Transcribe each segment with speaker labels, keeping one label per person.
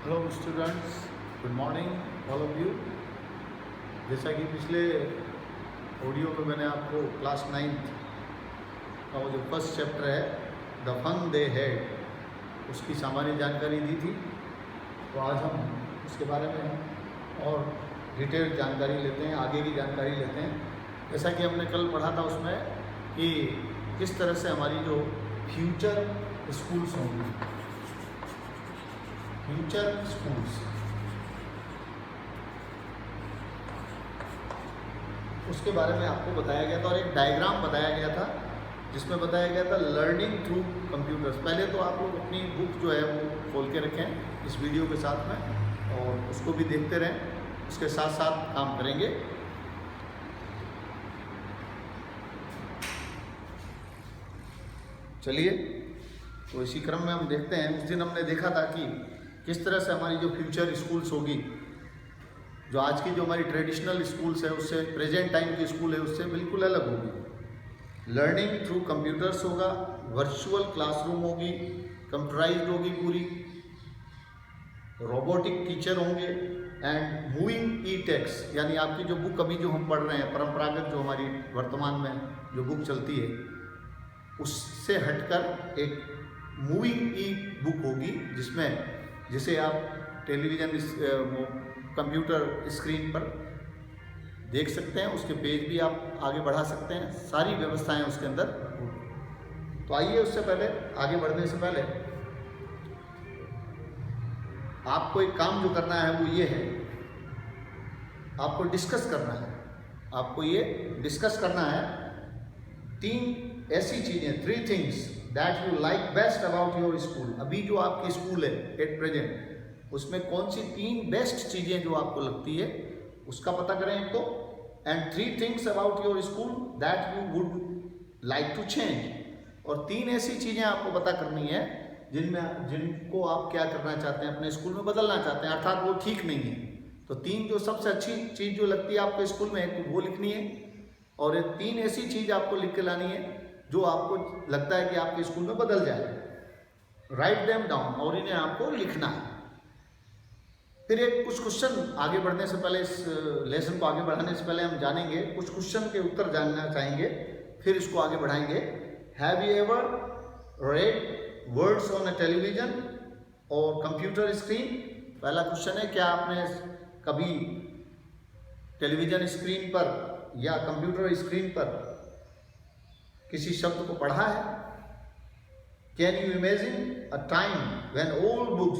Speaker 1: Hello students, good morning all of you. जैसा कि पिछले ऑडियो में मैंने आपको क्लास 9th का वो जो फर्स्ट चैप्टर है द फन दे हैड उसकी सामान्य जानकारी दी थी, तो आज हम उसके बारे में और डिटेल जानकारी लेते हैं, आगे की जानकारी लेते हैं। जैसा कि हमने कल पढ़ा था उसमें कि किस तरह से हमारी जो फ्यूचर स्कूल्स होंगी, फ्यूचर स्कूल्स, उसके बारे में आपको बताया गया था और एक डायग्राम बताया गया था जिसमें बताया गया था लर्निंग थ्रू कंप्यूटर्स। पहले तो आप लोग अपनी बुक जो है वो खोल के रखें इस वीडियो के साथ में और उसको भी देखते रहें, उसके साथ साथ काम करेंगे। चलिए, तो इसी क्रम में हम देखते हैं। उस दिन हमने देखा था कि किस तरह से हमारी जो फ्यूचर स्कूल्स होगी, जो आज की जो हमारी ट्रेडिशनल स्कूल्स है उससे, प्रेजेंट टाइम की स्कूल है उससे बिल्कुल अलग होगी। लर्निंग थ्रू कंप्यूटर्स होगा, वर्चुअल क्लासरूम होगी, कंप्यूटराइज्ड होगी पूरी, रोबोटिक टीचर होंगे एंड मूविंग ई टेक्स्ट, यानी आपकी जो बुक अभी जो हम पढ़ रहे हैं, परंपरागत जो हमारी वर्तमान में जो बुक चलती है उससे हटकर एक मूविंग ई बुक होगी जिसमें जिसे आप टेलीविज़न कंप्यूटर स्क्रीन पर देख सकते हैं, उसके पेज भी आप आगे बढ़ा सकते हैं, सारी व्यवस्थाएं उसके अंदर। तो आइए, उससे पहले, आगे बढ़ने से पहले आपको एक काम जो करना है वो ये है, आपको डिस्कस करना है। आपको ये डिस्कस करना है 3 ऐसी चीज़ें, 3 things that you like best about your school. अभी जो आपकी स्कूल है एट प्रेजेंट, उसमें कौन सी 3 बेस्ट चीज़ें जो आपको लगती है उसका पता करें एक तो, and 3 things about your school that you would like to change. और 3 ऐसी चीज़ें आपको पता करनी है जिनको आप क्या करना चाहते हैं, अपने स्कूल में बदलना चाहते हैं, अर्थात वो ठीक नहीं है। तो 3 जो सबसे अच्छी चीज़ जो लगती है आपको स्कूल में वो लिखनी है, और 3 ऐसी चीज़ आपको लिख के लानी है जो आपको लगता है कि आपके स्कूल में बदल जाए। राइट देम डाउन, और इन्हें आपको लिखना है। फिर एक कुछ क्वेश्चन आगे बढ़ने से पहले, इस लेसन को आगे बढ़ाने से पहले हम जानेंगे, कुछ क्वेश्चन के उत्तर जानना चाहेंगे, फिर इसको आगे बढ़ाएंगे। Have you ever read words on a television और कंप्यूटर स्क्रीन? पहला क्वेश्चन है, क्या आपने कभी टेलीविजन स्क्रीन पर या कंप्यूटर स्क्रीन पर किसी शब्द को पढ़ा है? Can you imagine a time when all books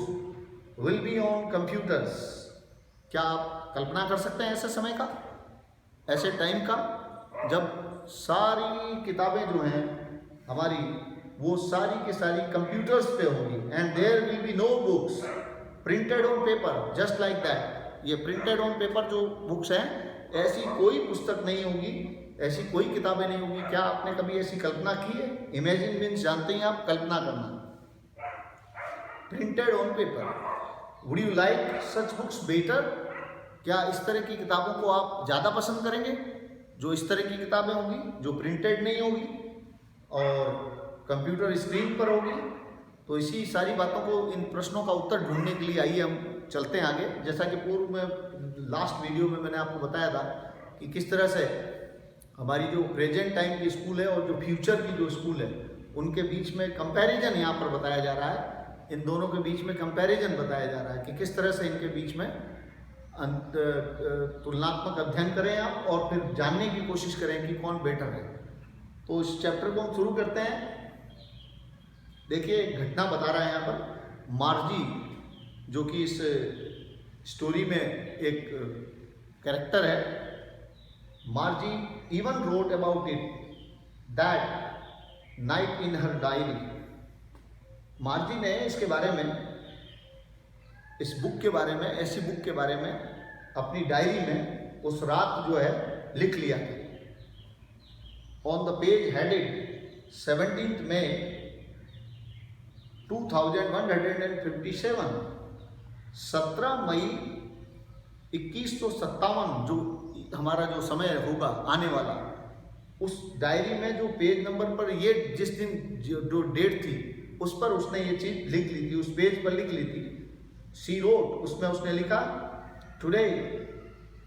Speaker 1: will be on computers? क्या आप कल्पना कर सकते हैं ऐसे समय का, ऐसे टाइम का जब सारी किताबें जो हैं हमारी वो सारी की सारी कंप्यूटर्स पे होंगी, and there will be no books printed on paper just like that. ये प्रिंटेड ऑन पेपर जो बुक्स हैं, ऐसी कोई पुस्तक नहीं होगी, ऐसी कोई किताबें नहीं होगी। क्या आपने कभी ऐसी कल्पना की है? इमेजिन मीन्स जानते हैं आप, कल्पना करना। Printed on paper. Would you like such books better? क्या इस तरह की किताबों को आप ज़्यादा पसंद करेंगे, जो इस तरह की किताबें होंगी, जो प्रिंटेड नहीं होगी और कंप्यूटर स्क्रीन पर होगी? तो इसी सारी बातों को, इन प्रश्नों का उत्तर ढूंढने के लिए आइए हम चलते हैं आगे। जैसा कि पूर्व में लास्ट वीडियो में मैंने आपको बताया था कि किस तरह से हमारी जो प्रेजेंट टाइम की स्कूल है और जो फ्यूचर की जो स्कूल है उनके बीच में कंपैरिजन यहाँ पर बताया जा रहा है। इन दोनों के बीच में कंपैरिजन बताया जा रहा है कि किस तरह से इनके बीच में तुलनात्मक अध्ययन करें आप और फिर जानने की कोशिश करें कि कौन बेटर है। तो इस चैप्टर को हम शुरू करते हैं। देखिए, एक घटना बता रहा है यहाँ पर। मार्जी, जो कि इस स्टोरी में एक कैरेक्टर है, मार्जी even wrote about it that night in her diary। मार्जी ने इसके बारे में, इस बुक के बारे में, ऐसी बुक के बारे में अपनी डायरी में उस रात जो है लिख लिया था। ऑन द पेज हेडेड 17 मई 2157, 17 मई 2157 जो हमारा जो समय होगा आने वाला, उस डायरी में जो पेज नंबर पर ये जिस दिन जो डेट थी उस पर उसने ये चीज़ लिख ली थी, उस पेज पर लिख ली थी शी रोट, उसमें उसने लिखा today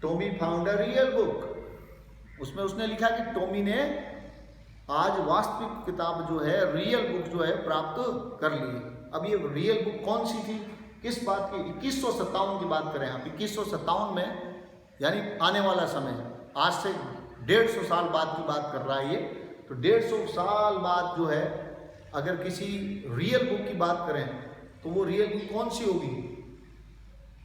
Speaker 1: Tommy found a real book, उसमें उसने लिखा कि टॉमी ने आज वास्तविक किताब जो है, रियल बुक जो है प्राप्त कर ली। अब ये रियल बुक कौन सी थी, किस बात की, 2157 की बात करें आप, 2157 में, यानी आने वाला समय, आज से 150 साल बाद की बात कर रहा है ये। तो 150 साल बाद जो है अगर किसी रियल बुक की बात करें तो वो रियल बुक कौन सी होगी,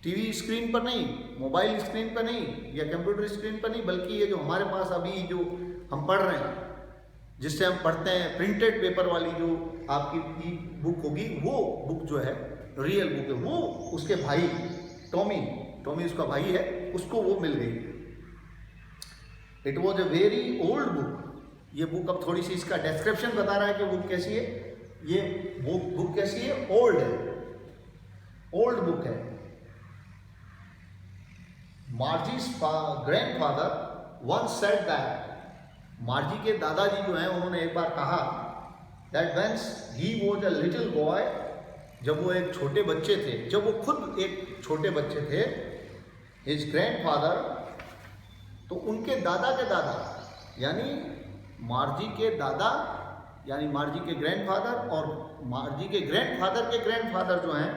Speaker 1: टीवी स्क्रीन पर नहीं, मोबाइल स्क्रीन पर नहीं, या कंप्यूटर स्क्रीन पर नहीं, बल्कि ये जो हमारे पास अभी जो हम पढ़ रहे हैं, जिससे हम पढ़ते हैं, प्रिंटेड पेपर वाली जो आपकी ई बुक होगी, वो बुक जो है रियल बुक है। वो उसके भाई टॉमी उसका भाई है, उसको वो मिल गई। It was a very old book. ये बुक, अब थोड़ी सी इसका डिस्क्रिप्शन बता रहा है कि बुक कैसी है। ये बुक कैसी है, ओल्ड है, ओल्ड बुक है। Margie's grandfather once said that, Margie के दादाजी जो हैं उन्होंने एक बार कहा that whence he was a little boy, जब वो एक छोटे बच्चे थे, जब वो खुद एक छोटे बच्चे थे, हिज ग्रैंडफादर, तो उनके दादा के दादा, यानी मार्जी के दादा, यानी मार्जी के ग्रैंडफादर और मार्जी के ग्रैंडफादर जो हैं,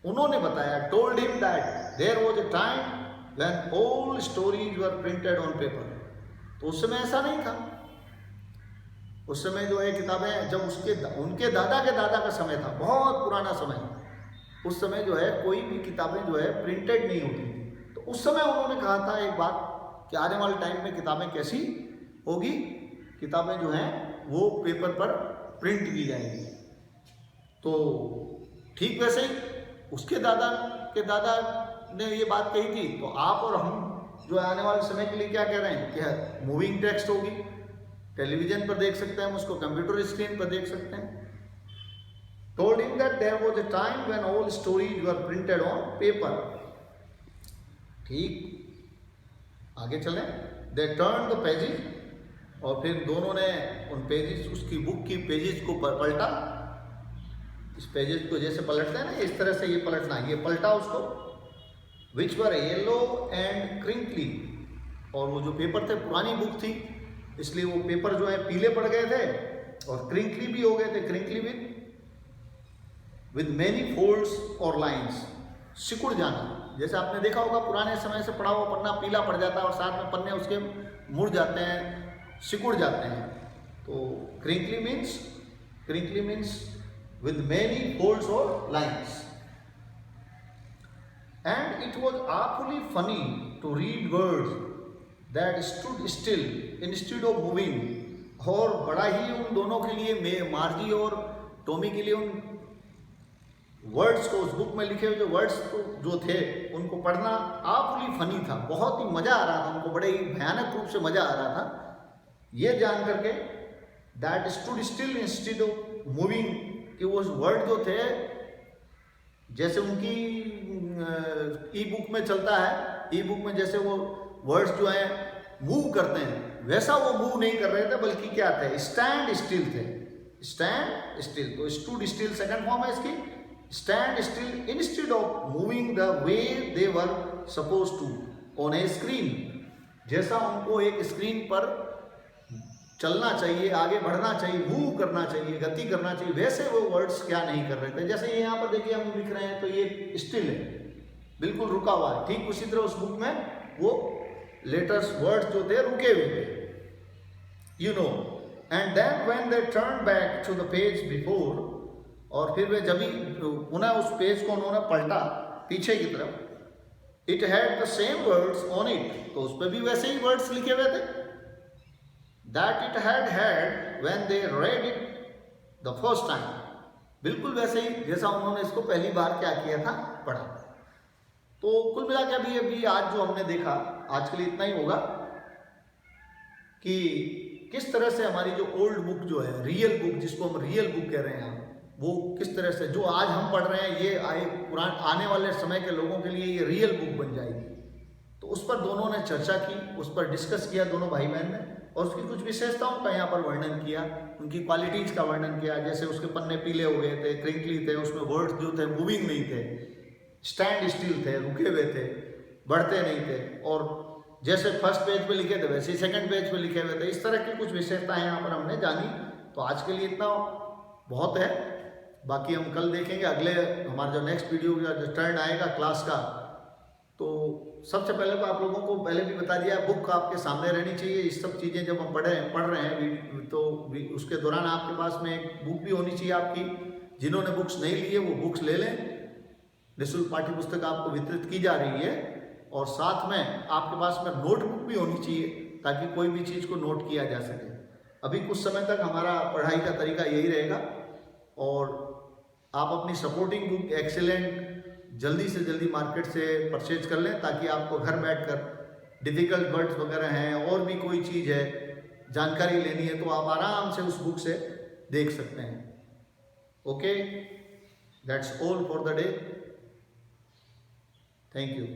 Speaker 1: उन्होंने बताया, told him that there was a time when all stories were printed on paper. तो उस समय ऐसा नहीं था, उस समय जो है किताबें, जब उनके दादा के दादा का समय था, बहुत पुराना समय, उस समय जो है कोई भी किताबें जो है प्रिंटेड नहीं होती थी। तो उस समय उन्होंने कहा था एक बात कि आने वाले टाइम में किताबें कैसी होगी, किताबें जो हैं वो पेपर पर प्रिंट की जाएंगी। तो ठीक वैसे ही उसके दादा के दादा ने ये बात कही थी, तो आप और हम जो आने वाले समय के लिए क्या कह रहे हैं कि मूविंग टेक्स्ट होगी, टेलीविजन पर देख सकते हैं हम उसको, कंप्यूटर स्क्रीन पर देख सकते हैं। Told him that there was a time when all stories were printed on paper. ठीक, आगे चलें। दे टर्न द पेजेस, और फिर दोनों ने उन पेजेस, उसकी बुक की पेजेस को पलटा। इस पेजेस को जैसे पलटते हैं ना, इस तरह से ये पलटना, ये पलटा उसको। विच वर येलो एंड क्रिंकली, और वो जो पेपर थे, पुरानी बुक थी, इसलिए वो पेपर जो है पीले पड़ गए थे और क्रिंकली भी हो गए थे, क्रिंकली विद मेनी फोल्ड्स और लाइंस, सिकुड़ जाना। जैसे आपने देखा होगा पुराने समय से पढ़ा हुआ पन्ना पीला पड़ जाता है और साथ में पन्ने उसके मुड़ जाते हैं, सिकुड़ जाते हैं। तो crinkly means with many folds और lines. And it was awfully funny to read words that stood still instead of moving। और बड़ा ही उन दोनों के लिए, मार्जी और टॉमी के लिए, उन वर्ड्स को, उस बुक में लिखे हुए जो वर्ड्स जो थे उनको पढ़ना awfully funny था, बहुत ही मज़ा आ रहा था उनको, बड़े ही भयानक रूप से मज़ा आ रहा था ये जान करके that stood still instead of moving, कि वो वर्ड जो थे, जैसे उनकी ई बुक में चलता है, ई बुक में जैसे वो वर्ड्स जो हैं मूव करते हैं, वैसा वो मूव नहीं कर रहे थे, बल्कि क्या थे, स्टैंड स्टिल थे, स्टैंड स्टिल। तो स्टूड स्टिल सेकंड फॉर्म है इसकी, stand still instead of moving the way they were suppose to on a screen. जैसा उनको एक स्क्रीन पर चलना चाहिए, आगे बढ़ना चाहिए, मूव करना चाहिए, गति करना चाहिए, वैसे वो वर्ड्स क्या नहीं कर रहे थे। जैसे यहाँ पर देखिए हम लिख रहे हैं तो ये स्टिल है, बिल्कुल रुका हुआ है, ठीक उसी तरह उस बुक में वो लेटर्स, वर्ड्स जो थे रुके हुए थे, you know. And then when they turn back to the page before, और फिर वे जब ही पुनः उस पेज को उन्होंने पलटा पीछे की तरफ, it had the same words on it, तो उस पर भी वैसे ही वर्ड्स लिखे हुए थे that it had when they read it the first time, बिल्कुल वैसे ही जैसा उन्होंने इसको पहली बार क्या किया था, पढ़ा। तो कुल मिला के अभी आज जो हमने देखा, आज के लिए इतना ही होगा कि किस तरह से हमारी जो ओल्ड बुक जो है, रियल बुक, जिसको हम रियल बुक कह रहे हैं, वो किस तरह से जो आज हम पढ़ रहे हैं, ये आने वाले समय के लोगों के लिए ये रियल बुक बन जाएगी। तो उस पर दोनों ने चर्चा की, उस पर डिस्कस किया दोनों भाई बहन ने, और उसकी कुछ विशेषताओं का यहाँ पर वर्णन किया, उनकी क्वालिटीज़ का वर्णन किया। जैसे उसके पन्ने पीले हो गए थे, क्रिंकली थे, उसमें वर्ड्स जो थे मूविंग नहीं थे, स्टैंड स्टिल थे, रुके हुए थे, बढ़ते नहीं थे, और जैसे फर्स्ट पेज पे लिखे थे वैसे ही सेकंड पेज पे लिखे हुए थे। इस तरह की कुछ विशेषताएं यहाँ पर हमने जानी। तो आज के लिए इतना बहुत है, बाकी हम कल देखेंगे। अगले हमारा जो नेक्स्ट वीडियो का जो टर्न आएगा क्लास का, तो सबसे पहले तो आप लोगों को पहले भी बता दिया, बुक आपके सामने रहनी चाहिए। इस सब चीज़ें जब हम पढ़ रहे हैं तो उसके दौरान आपके पास में एक बुक भी होनी चाहिए आपकी। जिन्होंने बुक्स नहीं ली है वो बुक्स ले लें, निःशुल्क पाठ्य पुस्तक आपको वितरित की जा रही है। और साथ में आपके पास में नोटबुक भी होनी चाहिए ताकि कोई भी चीज़ को नोट किया जा सके। अभी कुछ समय तक हमारा पढ़ाई का तरीका यही रहेगा, और आप अपनी सपोर्टिंग बुक एक्सीलेंट जल्दी से जल्दी मार्केट से परचेज कर लें, ताकि आपको घर बैठकर डिफ़िकल्ट वर्ड्स वगैरह हैं और भी कोई चीज़ है जानकारी लेनी है तो आप आराम से उस बुक से देख सकते हैं। Okay, that's all for the day. Thank you.